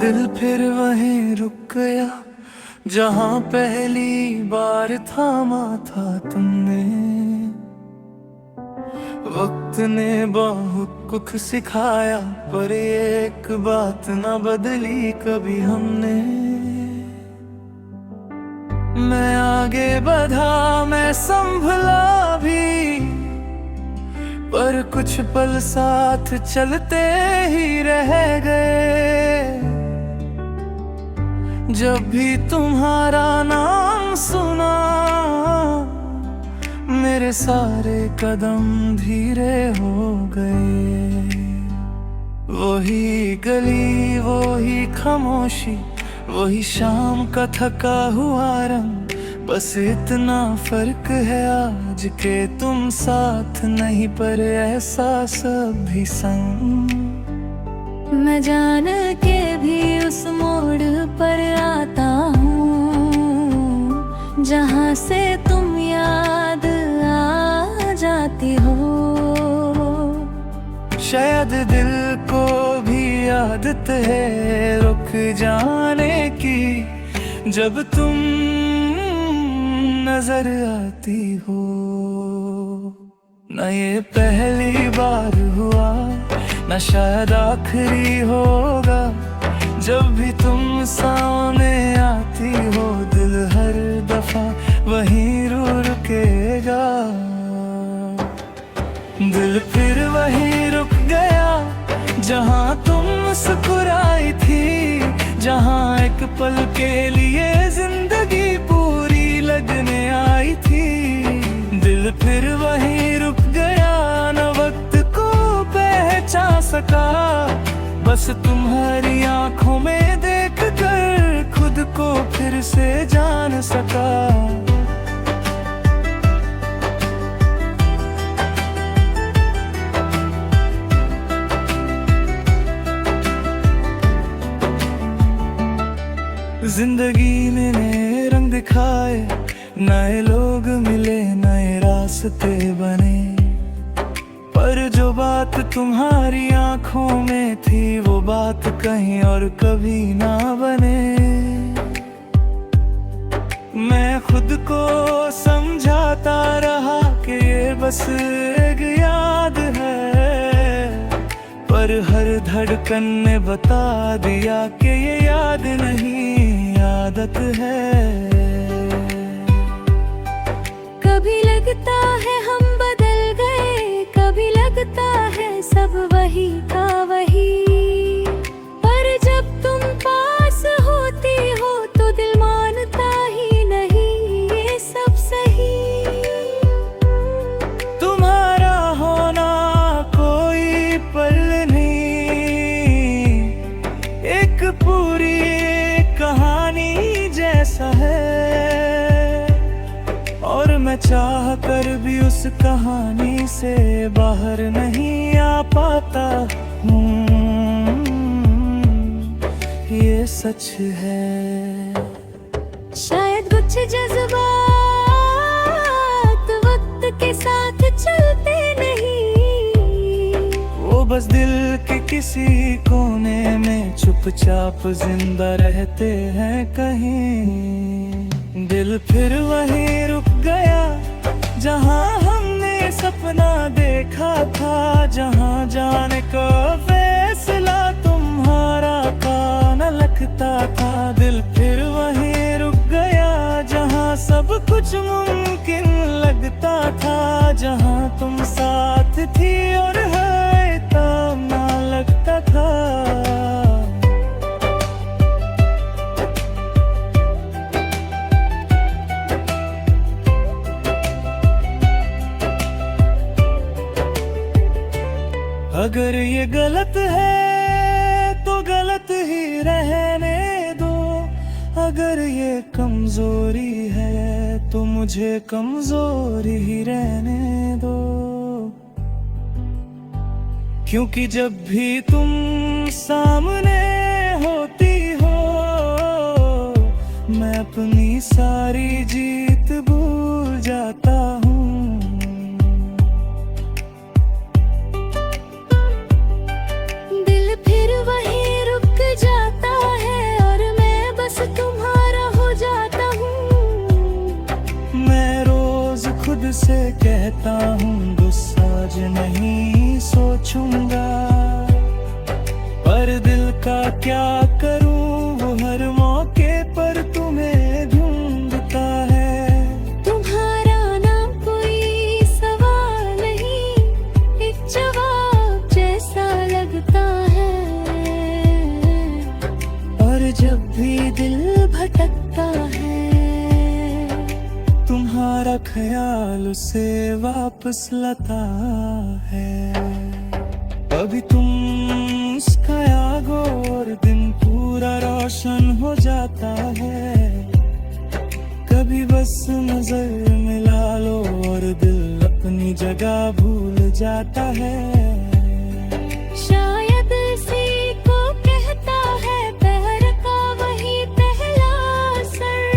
दिल फिर वहीं रुक गया जहाँ पहली बार थामा था तुमने। वक्त ने बहुत कुछ सिखाया पर एक बात न बदली कभी हमने। मैं आगे बढ़ा, मैं संभला भी, पर कुछ पल साथ चलते ही रह गए। जब भी तुम्हारा नाम सुना मेरे सारे कदम धीरे हो गए। वही गली, वही खामोशी, वही शाम का थका हुआ रंग, बस इतना फर्क है आज के तुम साथ नहीं पर एहसास भी संग। मैं जान के भी उस मोड़ पर आता हूँ जहाँ से तुम याद आ जाती हो। शायद दिल को भी आदत है रुक जाने की जब तुम नजर आती हो। न ये पहली बार हुआ, न शायद आखिरी होगा, जब भी तुम सामने आती हो दिल हर दफा वहीं रुकेगा। दिल फिर वहीं रुक गया जहाँ तुम मुस्कुराई थी, जहाँ एक पल के लिए जिंदगी पूरी लगने आई थी। दिल फिर वहीं रुक गया, न वक्त को पहचान सका, बस तुम्हारी आंखों में देख कर खुद को फिर से जान सका। जिंदगी में नए रंग दिखाए, नए लोग मिले, नए रास्ते बने, पर जो बात तुम्हारी आंखों में थी वो बात कहीं और कभी ना बने। मैं खुद को समझाता रहा कि ये बस एक याद है, पर हर धड़कन ने बता दिया कि ये याद नहीं आदत है। कभी लगता है हम बदल गए, कभी लगता है सब वही का वही, पर जब तुम पास होती हो तो दिल मानता ही नहीं ये सब सही। तुम्हारा होना कोई पल नहीं, एक पूरी कहानी जैसा है, और मैं चाह कर भी उस कहानी से बाहर नहीं आ पाता हूँ। ये सच है। शायद कुछ जज्बात वक्त के साथ चलते नहीं, वो बस दिल के किसी कोने में चुपचाप जिंदा रहते हैं कहीं। दिल फिर वहीं रुक गया जहाँ हमने सपना देखा था, जहाँ जाने का फैसला तुम्हारा का न लगता था। दिल फिर वहीं रुक गया जहाँ सब कुछ मुमकिन लगता था, जहाँ तुम साथ थी और है तब ना लगता था। अगर ये गलत है तो गलत ही रहने दो, अगर ये कमजोरी है तो मुझे कमजोरी ही रहने दो। क्योंकि जब भी तुम सामने होती हो मैं अपनी सारी जीत भूल जाता हूँ। दिल फिर वहीं रुक जाता खुद से कहता हूँ गुस्सा आज नहीं सोचूंगा, पर दिल का क्या करूँ वो हर मौके पर तुम्हें ढूंढता है। तुम्हारा नाम कोई सवाल नहीं, एक जवाब जैसा लगता है। और जब भी दिल भटकता है तुम्हारा ख्याल उसे वापस लाता है। कभी तुम मुस्कुराया और दिन पूरा रोशन हो जाता है, कभी बस नजर मिला लो और दिल अपनी जगह भूल जाता है। शायद इसी को कहता है प्यार का वही पहला असर,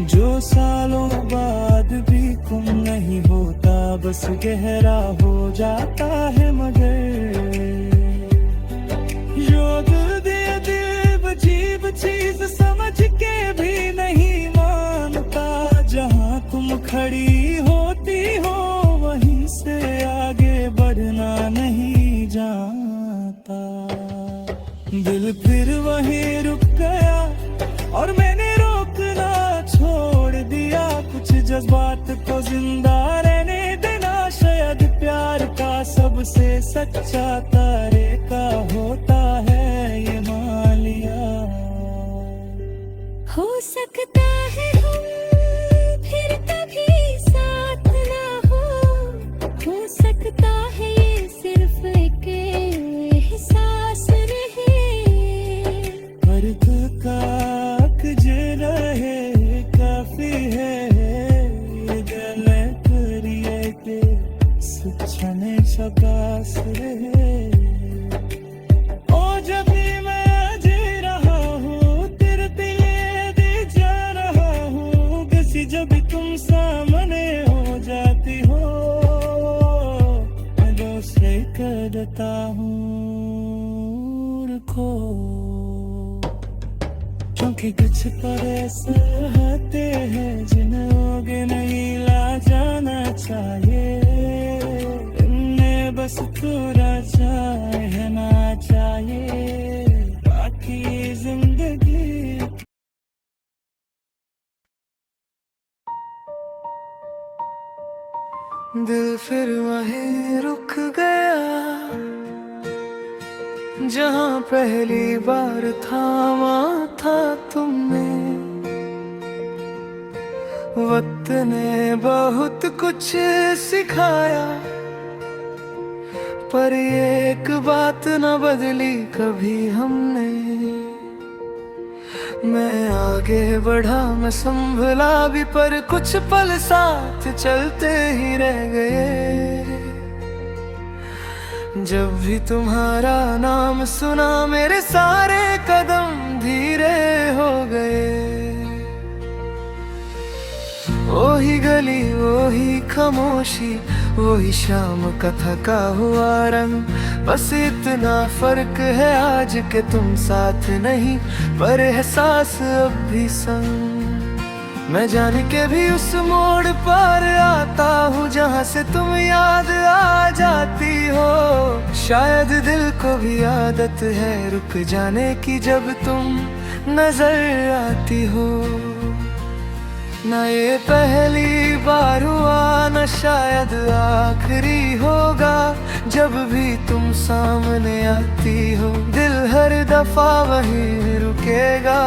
जो सालों बाद भी गुम नहीं होता, बस गहरा हो जाता है। मगर जो दिल दिल अजीब चीज समझ के भी नहीं मानता, जहाँ तुम खड़ी होती हो वहीं से आगे बढ़ना नहीं जानता। दिल फिर वहीं रुक गया और मैंने रोकना छोड़ दिया। कुछ जज्बात को जिंदा रहने देना शायद प्यार का सबसे सच्चा तरीका होता है, ये मान लिया। हो सकता है हम फिर कभी साथ ना हो सकता है ये सिर्फ एक एहसास नहीं। फर्क का जे रहे काफी है, ये गले करिए के सुछने शबास रहे। ओ जब भी मैं जी रहा हूँ तेरे दिल दे जा रहा हूँ, किसी जब भी तुम सामने हो जाती हो मैं दूसरे करता हूँ रुको। क्योंकि कुछ पर ऐसे होते हैं जिन्हें आगे नहीं ला जाना चाहिए, इनमें बस थोड़ा चाहे ना चाहिए बाकी जिंदगी। दिल फिर वहीं रुक गया जहाँ पहली बार थामा था तुमने। वक्त ने बहुत कुछ सिखाया, पर ये एक बात न बदली कभी हमने। मैं आगे बढ़ा मैं संभला भी, पर कुछ पल साथ चलते ही रह गए। जब भी तुम्हारा नाम सुना मेरे सारे कदम धीरे हो गए। वही गली वही खामोशी वही शाम का थका हुआ रंग, बस इतना फर्क है आज के तुम साथ नहीं, पर एहसास अब भी संग। मैं जान के भी उस मोड़ पर आता हूँ जहाँ से तुम याद आ जाती हो। शायद दिल को भी आदत है रुक जाने की जब तुम नजर आती हो। ना ये पहली बार हुआ न शायद आखिरी होगा, जब भी तुम सामने आती हो दिल हर दफा वहीं रुकेगा।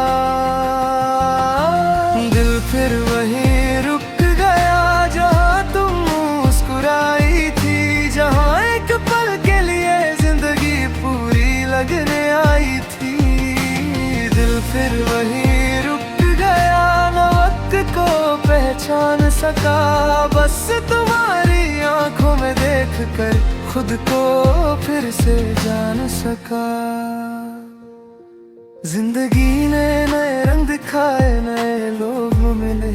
दिल फिर वहीं रुक गया जहाँ तुम मुस्कुराई थी, जहाँ एक पल के लिए जिंदगी पूरी लगने आई थी। दिल फिर वहीं रुक गया न वक्त को पहचान सका, बस तुम्हारी आंखों में देख कर खुद को फिर से जान सका। जिंदगी ने नए रंग दिखाए, नए लोग मिले,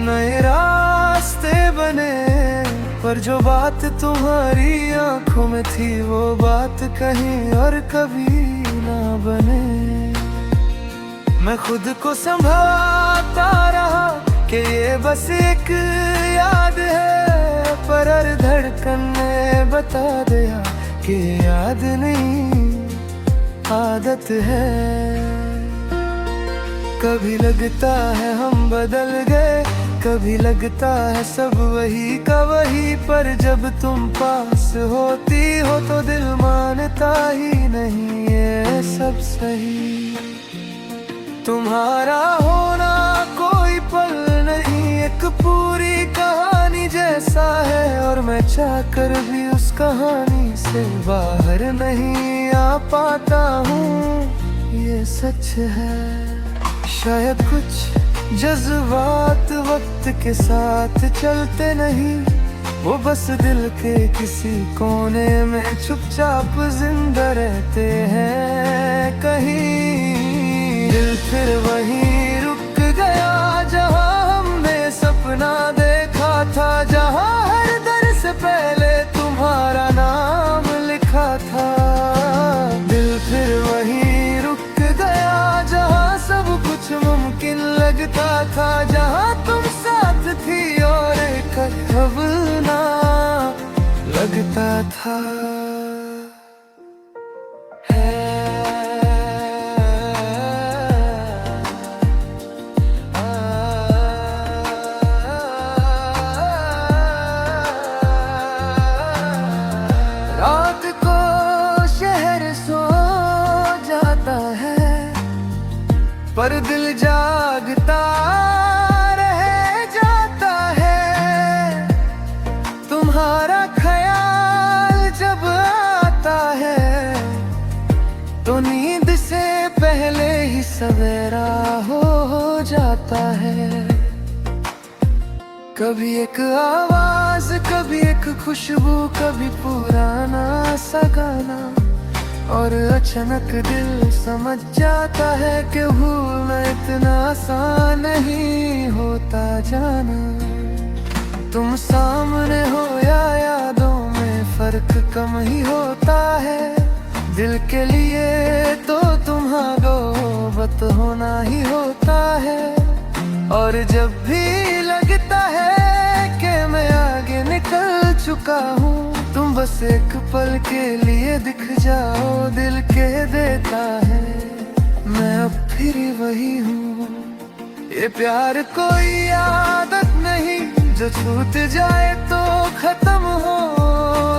नए रास्ते बने, पर जो बात तुम्हारी आंखों में थी वो बात कहीं और कभी ना बने। मैं खुद को संभालता रहा कि ये बस एक याद है, पर हर धड़कन ने बता दिया कि याद नहीं आदत है। कभी लगता है हम बदल गए, कभी लगता है सब वही का वही, पर जब तुम पास होती हो तो दिल मानता ही नहीं ये सब सही। तुम्हारा होना कोई पल नहीं, एक पूरी कहानी जैसा है, और मैं चाहकर भी उस कहानी से बाहर नहीं आ पाता हूँ, ये सच है। शायद कुछ जज्बात वक्त के साथ चलते नहीं, वो बस दिल के किसी कोने में चुपचाप जिंदा रहते हैं कहीं। दिल फिर वहीं रुक गया जहां हमने सपना देखा था, जहां हर दर से पहले तुम्हारा नाम लिखा था। दिल फिर वहीं रुक गया जहां सब कुछ मुमकिन लगता था, जहां तुम साथ थी और कब ना लगता था। रात को शहर सो जाता है, पर दिल जागता रह जाता है। तुम्हारा ख्याल जब आता है तो नींद से पहले ही सवेरा हो जाता है। कभी एक आवाज, कभी एक खुशबू, कभी पुराना सा गाना, और अचानक दिल समझ जाता है कि भूलना इतना आसान नहीं होता जाना। तुम सामने हो या यादों में फर्क कम ही होता है, दिल के लिए तो तुम्हारा गोबत होना ही होता है। और जब भी लगता है कि मैं आगे निकल चुका हूँ, तुम बस एक पल के लिए दिख जाओ, दिल के देता है मैं अब फिर वही हूँ। ये प्यार कोई आदत नहीं जो छूट जाए तो खत्म हो,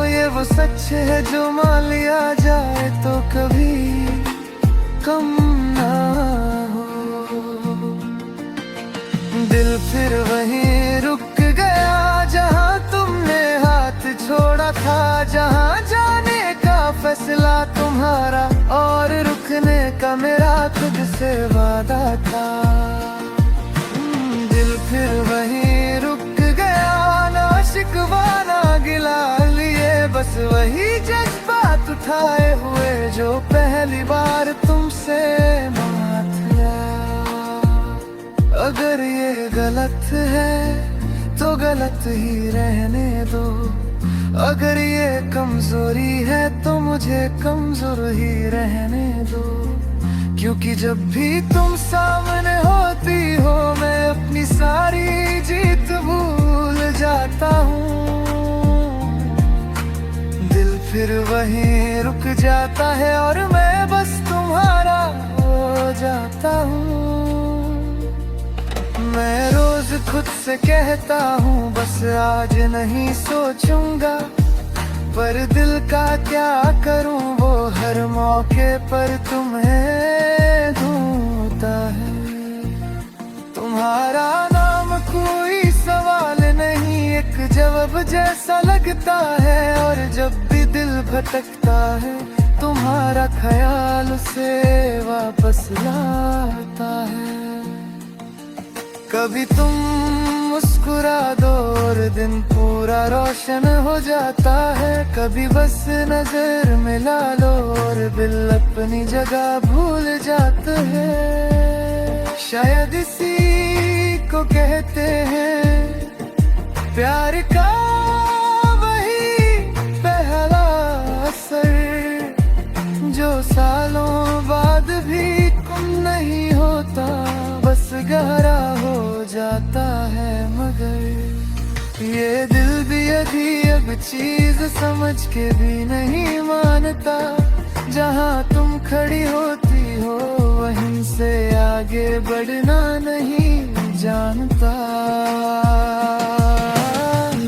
ये वो सच है जो मान लिया जाए तो कभी कम ना हो। दिल फिर वहीं रुक गया जहां तुमने हाथ छोड़ा था, जहां जाने का फैसला तुम्हारा और रुकने का मेरा खुद से वादा था। दिल फिर वहीं रुक गया, ना शिकवा ना गिला लिए, बस वही जज्बात उठाए हुए जो पहली बार तुमसे बात किया। अगर ये गलत है तो गलत ही रहने दो, अगर ये कमजोरी है तो मुझे कमजोर ही रहने दो। क्योंकि जब भी तुम सामने होती हो मैं अपनी सारी जीत भूल जाता हूँ। दिल फिर वहीं रुक जाता है और मैं बस तुम्हारा हो जाता हूँ। मैं रोज खुद से कहता हूँ बस आज नहीं सोचूंगा, पर दिल का क्या करूँ वो हर मौके पर तुम्हें ढूंढता है। तुम्हारा नाम कोई सवाल नहीं, एक जवाब जैसा लगता है, और जब भी दिल भटकता है तुम्हारा ख्याल उसे वापस लाता है। कभी तुम मुस्कुरा दो और दिन पूरा रोशन हो जाता है, कभी बस नजर मिला लो और दिल अपनी जगह भूल जाते हैं। शायद इसी को कहते हैं प्यार का वही पहला असर, जो सालों बाद भी कम नहीं होता, बस गहरा हो जाता है। चीज समझ के भी नहीं मानता। जहाँ तुम खड़ी होती हो वहीं से आगे बढ़ना नहीं जानता।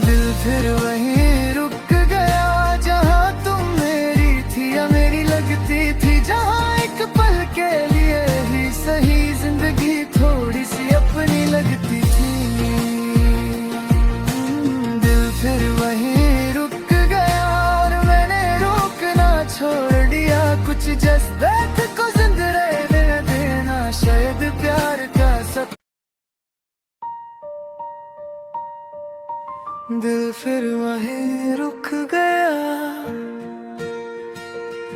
दिल फिर वहीं रुक गया जहाँ तुम मेरी थी या मेरी लगती थी। जहाँ एक पल के लिए ही सही जिंदगी थोड़ी सी अपनी लगती थी। दिल फिर वहीं रुक गया और मैंने रोकना छोड़ दिया। कुछ जज्बात को जिंदा रहने देना शायद प्यार का सब। दिल फिर वहीं रुक गया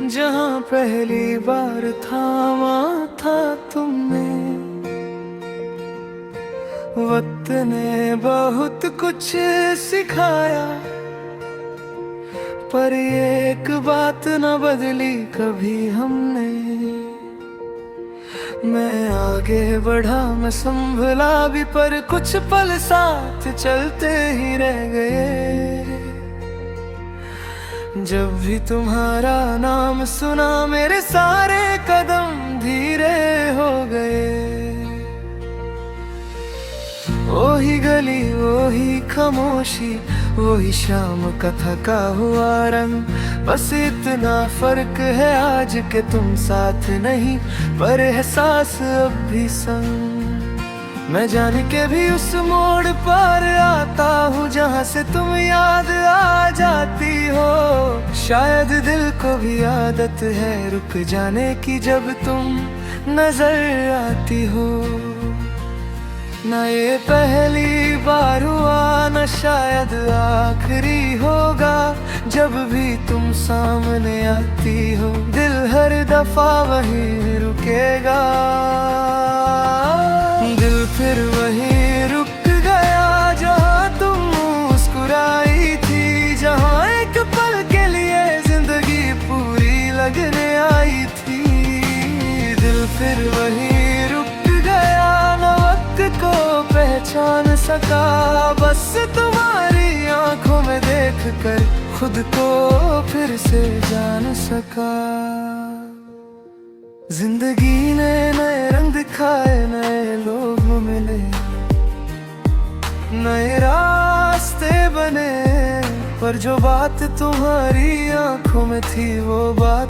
जहाँ पहली बार थामा था तुमने। वक्त ने बहुत कुछ सिखाया पर ये एक बात न बदली कभी हमने। मैं आगे बढ़ा मैं संभला भी पर कुछ पल साथ चलते ही रह गए। जब भी तुम्हारा नाम सुना मेरे सारे कदम धीरे हो गए। वही गली वही खामोशी वही शाम का थका हुआ रंग। बस इतना फर्क है आज के तुम साथ नहीं पर एहसास अब भी संग। मैं जान के भी उस मोड़ पर आता हूँ जहाँ से तुम याद आ जाती हो। शायद दिल को भी आदत है रुक जाने की जब तुम नजर आती हो। ना ये पहली बार हुआ न शायद आखिरी होगा जब भी तुम सामने आती हो। दिल हर दफा वहीं रुकेगा। दिल फिर वहीं रुक गया जहाँ तुम मुस्कुराई थी। जहाँ एक पल के लिए जिंदगी पूरी लगने आई थी। दिल फिर वहीं रुक गया न वक्त को पहचान सका। बस तुम्हारी आंखों में देख कर खुद को फिर से जान सका। जिंदगी ने नए रंग दिखाए नए लोग मिले नए रास्ते बने पर जो बात तुम्हारी आंखों में थी वो बात